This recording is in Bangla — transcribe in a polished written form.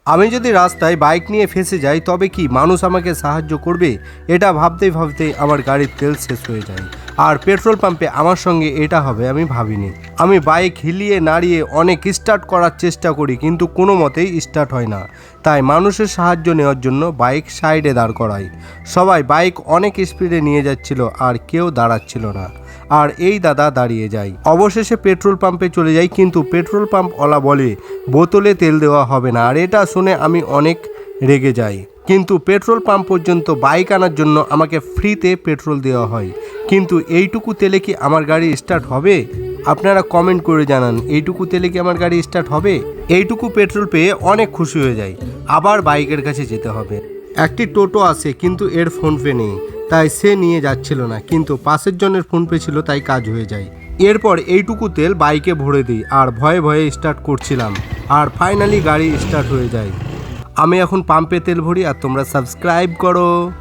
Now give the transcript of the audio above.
আমি যদি রাস্তায় বাইক নিয়ে ফেঁসে যাই তবে কি মানুষ আমাকে সাহায্য করবে? এটা ভাবতেই ভাবতেই আমার গাড়ির তেল শেষ হয়ে যায়। আর পেট্রোল পাম্পে আমার সঙ্গে এটা হবে আমি ভাবিনি। আমি বাইক হিলিয়ে নাড়িয়ে অনেক স্টার্ট করার চেষ্টা করি, কিন্তু কোনো মতেই স্টার্ট হয় না। তাই মানুষের সাহায্য নেওয়ার জন্য বাইক সাইডে দাঁড় করাই। সবাই বাইক অনেক স্পিডে নিয়ে যাচ্ছিল আর কেউ দাঁড়াচ্ছিল না। আর এই দাদা দাঁড়িয়ে যায়। অবশেষে পেট্রোল পাম্পে চলে যাই, কিন্তু পেট্রোল পাম্পওয়ালা বলে বোতলে তেল দেওয়া হবে না। আর এটা শুনে আমি অনেক রেগে যাই। কিন্তু পেট্রোল পাম্প পর্যন্ত বাইক আনার জন্য আমাকে ফ্রিতে পেট্রোল দেওয়া হয়। কিন্তু এইটুকু তেলে কি আমার গাড়ি স্টার্ট হবে? আপনারা কমেন্ট করে জানান, এইটুকু তেলে কি আমার গাড়ি স্টার্ট হবে? এইটুকু পেট্রোল পেয়ে অনেক খুশি হয়ে যাই। আবার বাইকের কাছে যেতে হবে। একটি টোটো আসে, কিন্তু এর ফোনপে নেই, তাই সে নিয়ে যাচ্ছিল না। কিন্তু পাশের জনের ফোনপে ছিল, তাই কাজ হয়ে যায়। এরপর এইটুকু তেল বাইকে ভরে দিই আর ভয়ে ভয়ে স্টার্ট করছিলাম। আর ফাইনালি গাড়ি স্টার্ট হয়ে যায়। আমি এখন পাম্পে তেল ভরি আর তোমরা সাবস্ক্রাইব করো।